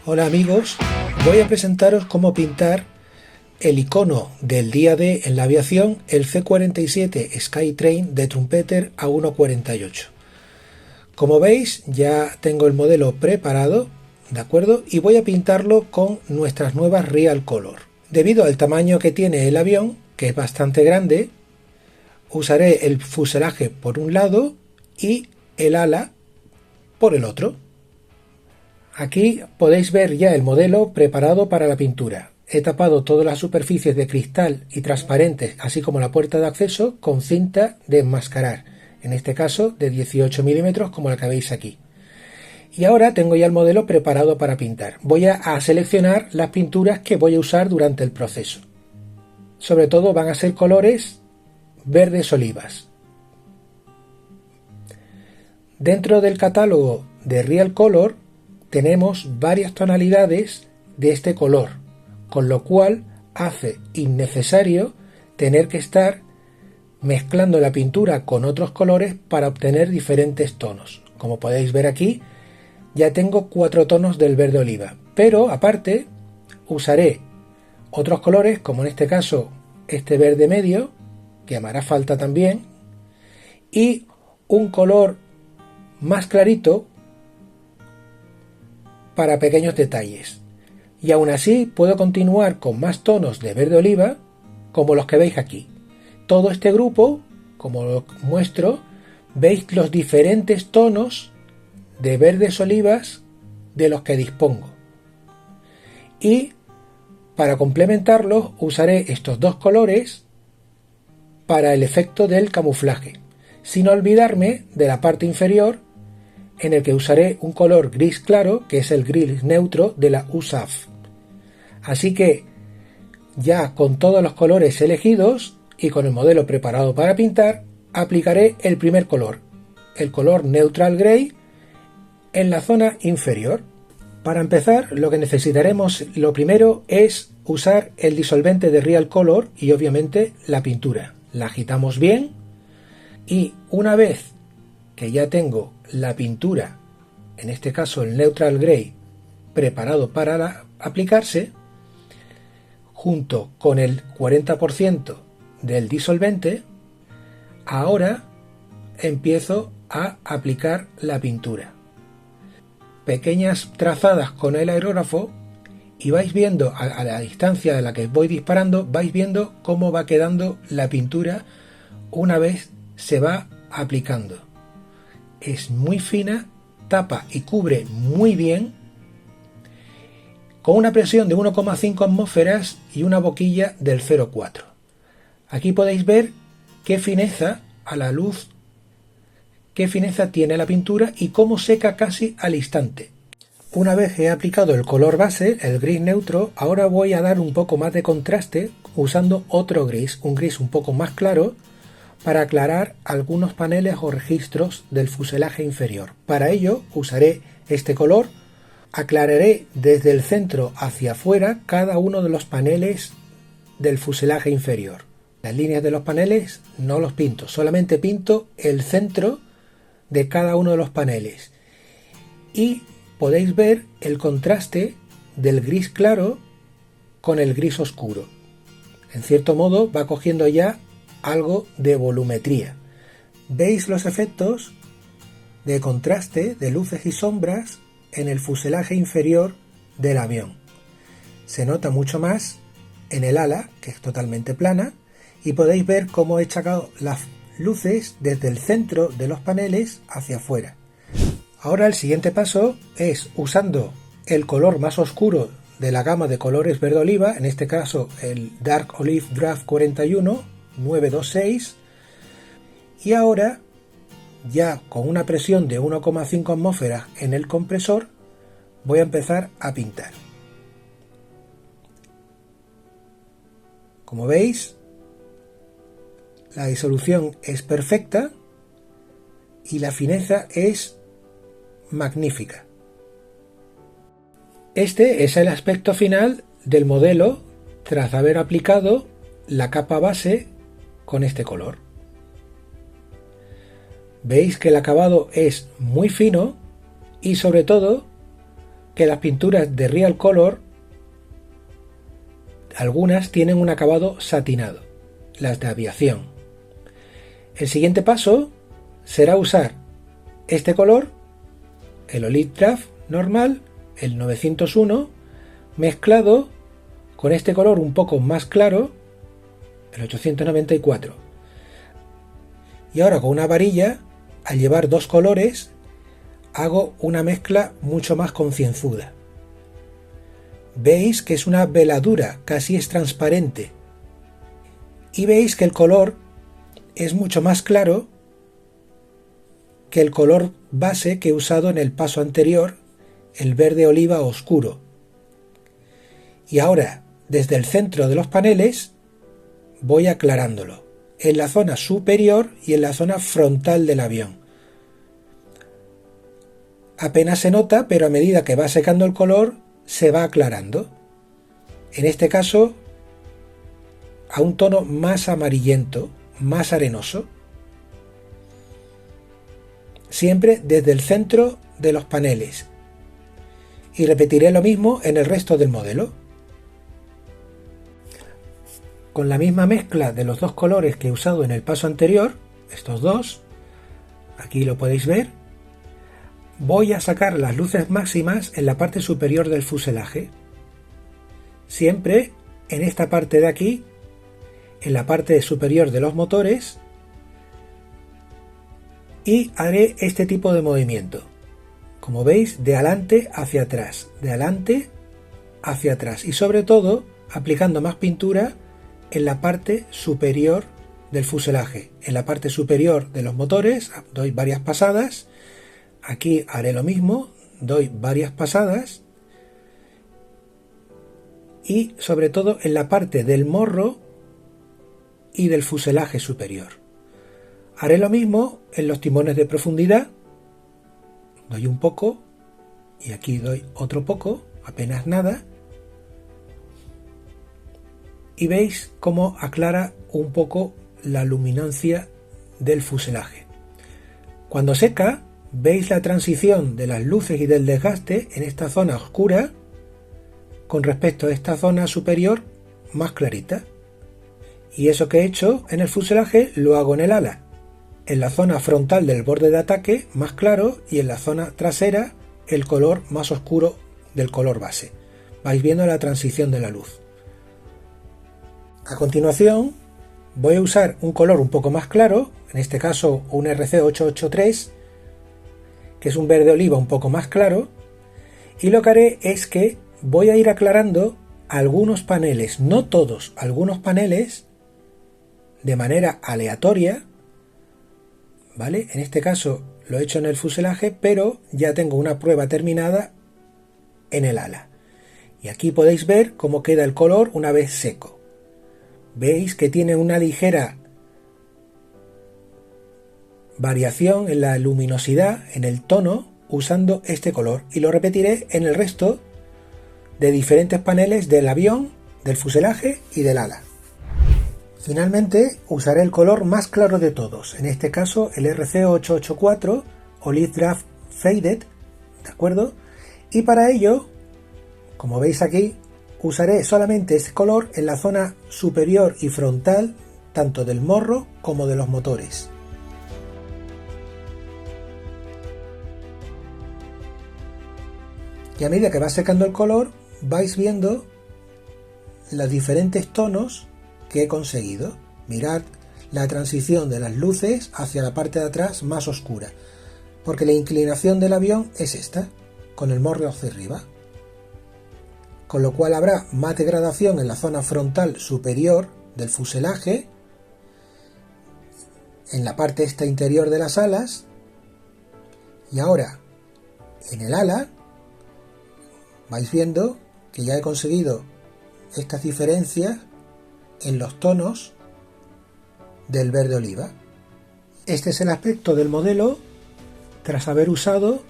Hola amigos, voy a presentaros cómo pintar el icono del día D en la aviación, el C-47 Skytrain de Trumpeter A148. Como veis ya tengo el modelo preparado, ¿de acuerdo? Y voy a pintarlo con nuestras nuevas Real Color. Debido al tamaño que tiene el avión, que es bastante grande, usaré el fuselaje por un lado y el ala por el otro. Aquí podéis ver ya el modelo preparado para la pintura. He tapado todas las superficies de cristal y transparentes, así como la puerta de acceso, con cinta de enmascarar, en este caso de 18 milímetros como la que veis aquí. Y ahora tengo ya el modelo preparado para pintar. Voy a seleccionar las pinturas que voy a usar durante el proceso. Sobre todo van a ser colores verdes olivas. Dentro del catálogo de Real Color tenemos varias tonalidades de este color, con lo cual hace innecesario tener que estar mezclando la pintura con otros colores para obtener diferentes tonos. Como podéis ver aquí, ya tengo 4 tonos del verde oliva, pero aparte usaré otros colores, como en este caso este verde medio, que me hará falta también, y un color más clarito para pequeños detalles. Y aún así puedo continuar con más tonos de verde oliva, como los que veis aquí. Todo este grupo, como lo muestro, veis los diferentes tonos de verdes olivas de los que dispongo. Y para complementarlos usaré estos dos colores para el efecto del camuflaje, sin olvidarme de la parte inferior, en el que usaré un color gris claro, que es el gris neutro de la USAF. Así que ya con todos los colores elegidos y con el modelo preparado para pintar, aplicaré el primer color, el color Neutral Gray, en la zona inferior. Para empezar, lo que necesitaremos lo primero es usar el disolvente de Real Color y obviamente la pintura. La agitamos bien y una vez que ya tengo la pintura, en este caso el Neutral Gray, preparado para aplicarse, junto con el 40% del disolvente, ahora empiezo a aplicar la pintura. Pequeñas trazadas con el aerógrafo y vais viendo a la distancia de la que voy disparando, vais viendo cómo va quedando la pintura una vez se va aplicando. Es muy fina, tapa y cubre muy bien, con una presión de 1,5 atmósferas y una boquilla del 0,4. Aquí podéis ver qué fineza a la luz, qué fineza tiene la pintura y cómo seca casi al instante. Una vez he aplicado el color base, el gris neutro, ahora voy a dar un poco más de contraste usando otro gris, un gris un poco más claro, para aclarar algunos paneles o registros del fuselaje inferior. Para ello usaré este color, aclararé desde el centro hacia afuera cada uno de los paneles del fuselaje inferior. Las líneas de los paneles no los pinto, solamente pinto el centro de cada uno de los paneles. Y podéis ver el contraste del gris claro con el gris oscuro. En cierto modo va cogiendo ya algo de volumetría. Veis los efectos de contraste de luces y sombras en el fuselaje inferior del avión. Se nota mucho más en el ala, que es totalmente plana, y podéis ver cómo he sacado las luces desde el centro de los paneles hacia afuera. Ahora el siguiente paso es, usando el color más oscuro de la gama de colores verde oliva, en este caso el Dark Olive Draft 41 926, y ahora ya con una presión de 1,5 atmósferas en el compresor voy a empezar a pintar. Como veis, la disolución es perfecta y la fineza es magnífica. Este es el aspecto final del modelo tras haber aplicado la capa base con este color. Veis que el acabado es muy fino y sobre todo que las pinturas de Real Color, algunas tienen un acabado satinado, las de aviación. El siguiente paso será usar este color, el Olive Draft normal, el 901, mezclado con este color un poco más claro, el 894. Y ahora con una varilla, al llevar dos colores, hago una mezcla mucho más concienzuda. Veis que es una veladura, casi es transparente. Y veis que el color es mucho más claro que el color base que he usado en el paso anterior, el verde oliva oscuro. Y ahora, desde el centro de los paneles, voy aclarándolo, en la zona superior y en la zona frontal del avión. Apenas se nota, pero a medida que va secando el color, se va aclarando. En este caso, a un tono más amarillento, más arenoso. Siempre desde el centro de los paneles. Y repetiré lo mismo en el resto del modelo. Con la misma mezcla de los dos colores que he usado en el paso anterior, estos dos, aquí lo podéis ver, voy a sacar las luces máximas en la parte superior del fuselaje. Siempre en esta parte de aquí, en la parte superior de los motores, y haré este tipo de movimiento. Como veis, de adelante hacia atrás, de adelante hacia atrás, y sobre todo aplicando más pintura en la parte superior del fuselaje. En la parte superior de los motores doy varias pasadas. Aquí haré lo mismo, doy varias pasadas. Y sobre todo en la parte del morro y del fuselaje superior. Haré lo mismo en los timones de profundidad. Doy un poco y aquí doy otro poco, apenas nada. Y veis cómo aclara un poco la luminancia del fuselaje. Cuando seca, veis la transición de las luces y del desgaste en esta zona oscura con respecto a esta zona superior más clarita. Y eso que he hecho en el fuselaje lo hago en el ala. En la zona frontal del borde de ataque más claro y en la zona trasera el color más oscuro del color base. Vais viendo la transición de la luz. A continuación voy a usar un color un poco más claro, en este caso un RC883, que es un verde oliva un poco más claro, y lo que haré es que voy a ir aclarando algunos paneles, no todos, algunos paneles de manera aleatoria, ¿vale? En este caso lo he hecho en el fuselaje, pero ya tengo una prueba terminada en el ala. Y aquí podéis ver cómo queda el color una vez seco. Veis que tiene una ligera variación en la luminosidad, en el tono, usando este color. Y lo repetiré en el resto de diferentes paneles del avión, del fuselaje y del ala. Finalmente usaré el color más claro de todos, en este caso el RC884 Olive Draft Faded, ¿de acuerdo? Y para ello, como veis aquí, usaré solamente este color en la zona superior y frontal, tanto del morro como de los motores. Y a medida que va secando el color, vais viendo los diferentes tonos que he conseguido. Mirad la transición de las luces hacia la parte de atrás más oscura, porque la inclinación del avión es esta, con el morro hacia arriba. Con lo cual habrá más degradación en la zona frontal superior del fuselaje, en la parte esta interior de las alas, y ahora en el ala vais viendo que ya he conseguido estas diferencias en los tonos del verde oliva. Este es el aspecto del modelo tras haber usado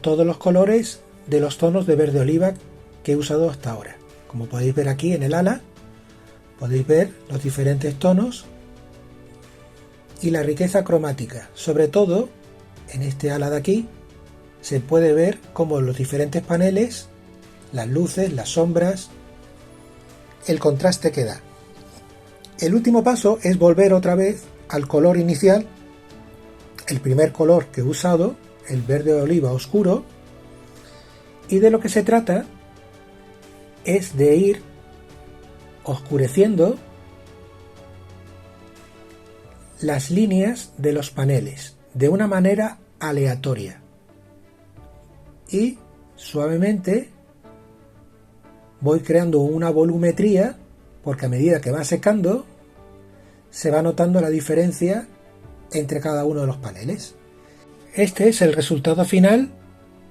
todos los colores de los tonos de verde oliva que he usado hasta ahora. Como podéis ver aquí en el ala, podéis ver los diferentes tonos y la riqueza cromática, sobre todo en este ala de aquí, se puede ver cómo los diferentes paneles, las luces, las sombras, el contraste que da. El último paso es volver otra vez al color inicial, el primer color que he usado, el verde oliva oscuro, y de lo que se trata es de ir oscureciendo las líneas de los paneles de una manera aleatoria y suavemente voy creando una volumetría, porque a medida que va secando se va notando la diferencia entre cada uno de los paneles. Este es el resultado final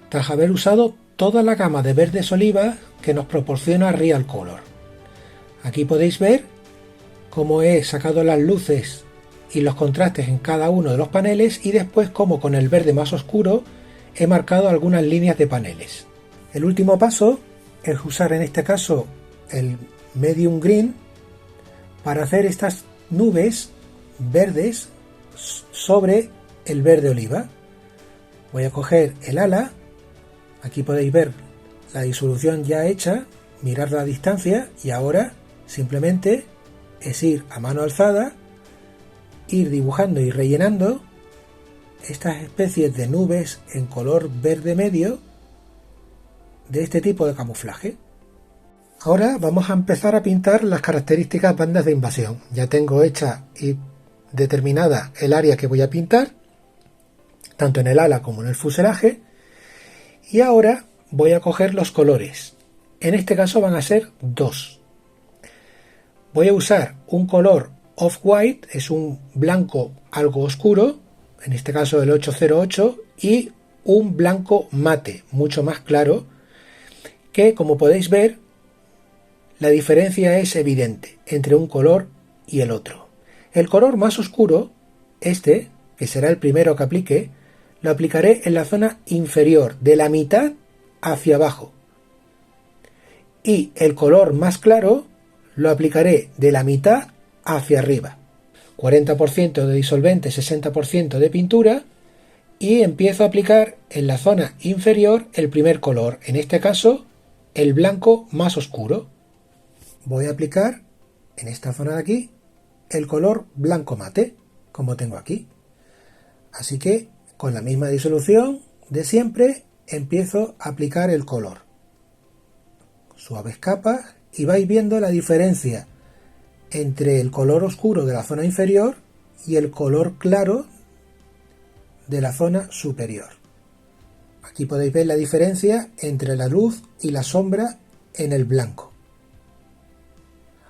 tras haber usado toda la gama de verdes olivas que nos proporciona Real Color. Aquí podéis ver cómo he sacado las luces y los contrastes en cada uno de los paneles y después cómo con el verde más oscuro he marcado algunas líneas de paneles. El último paso es usar en este caso el medium green para hacer estas nubes verdes sobre el verde oliva. Voy a coger el ala, aquí podéis ver la disolución ya hecha, mirar la distancia y ahora simplemente es ir a mano alzada, ir dibujando y rellenando estas especies de nubes en color verde medio de este tipo de camuflaje. Ahora vamos a empezar a pintar las características bandas de invasión. Ya tengo hecha y determinada el área que voy a pintar, tanto en el ala como en el fuselaje, y ahora voy a coger los colores. En este caso van a ser dos. Voy a usar un color off-white, es un blanco algo oscuro, en este caso el 808, y un blanco mate, mucho más claro, que como podéis ver, la diferencia es evidente entre un color y el otro. El color más oscuro, este, que será el primero que aplique, lo aplicaré en la zona inferior, de la mitad hacia abajo. Y el color más claro lo aplicaré de la mitad hacia arriba. 40% de disolvente, 60% de pintura, y empiezo a aplicar en la zona inferior el primer color, en este caso el blanco más oscuro. Voy a aplicar en esta zona de aquí el color blanco mate, como tengo aquí. Así que con la misma disolución de siempre empiezo a aplicar el color. Suaves capas y vais viendo la diferencia entre el color oscuro de la zona inferior y el color claro de la zona superior. Aquí podéis ver la diferencia entre la luz y la sombra en el blanco.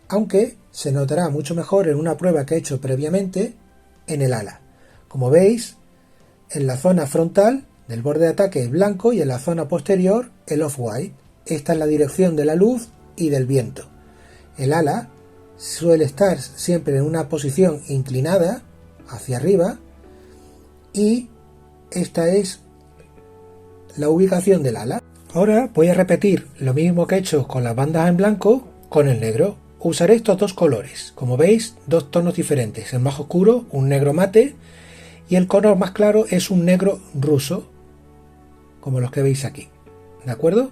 Aunque se notará mucho mejor en una prueba que he hecho previamente en el ala. Como veis, en la zona frontal del borde de ataque es blanco y en la zona posterior el off-white. Esta es la dirección de la luz y del viento. El ala suele estar siempre en una posición inclinada hacia arriba y esta es la ubicación del ala. Ahora voy a repetir lo mismo que he hecho con las bandas en blanco con el negro. Usaré estos dos colores, como veis, dos tonos diferentes, el más oscuro un negro mate y el color más claro es un negro ruso, como los que veis aquí, ¿de acuerdo?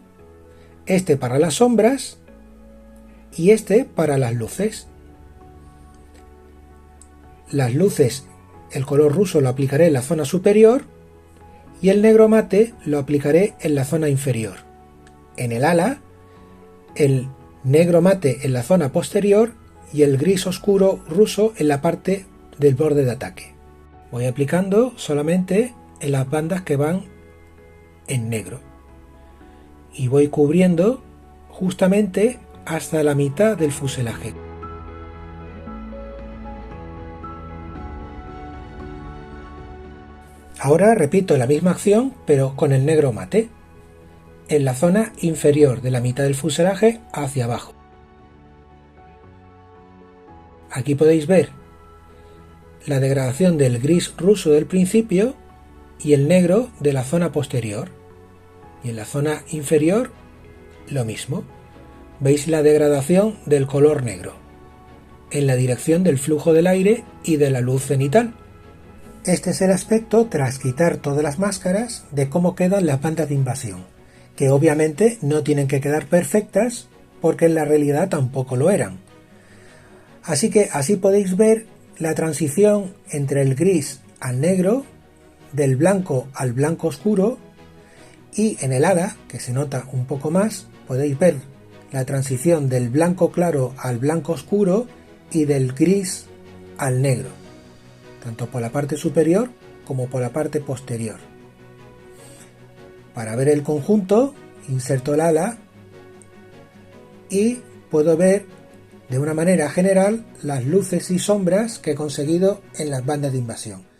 Este para las sombras y este para las luces. Las luces, el color ruso lo aplicaré en la zona superior y el negro mate lo aplicaré en la zona inferior. En el ala, el negro mate en la zona posterior y el gris oscuro ruso en la parte del borde de ataque. Voy aplicando solamente en las bandas que van en negro y voy cubriendo justamente hasta la mitad del fuselaje. Ahora repito la misma acción pero con el negro mate en la zona inferior de la mitad del fuselaje hacia abajo. Aquí podéis ver la degradación del gris ruso del principio y el negro de la zona posterior, y en la zona inferior lo mismo. Veis la degradación del color negro en la dirección del flujo del aire y de la luz cenital. Este es el aspecto, tras quitar todas las máscaras, de cómo quedan las bandas de invasión, que obviamente no tienen que quedar perfectas porque en la realidad tampoco lo eran. Así que así podéis ver la transición entre el gris al negro, del blanco al blanco oscuro, y en el ala, que se nota un poco más, podéis ver la transición del blanco claro al blanco oscuro y del gris al negro, tanto por la parte superior como por la parte posterior. Para ver el conjunto, inserto el ala y puedo ver de una manera general las luces y sombras que he conseguido en las bandas de invasión.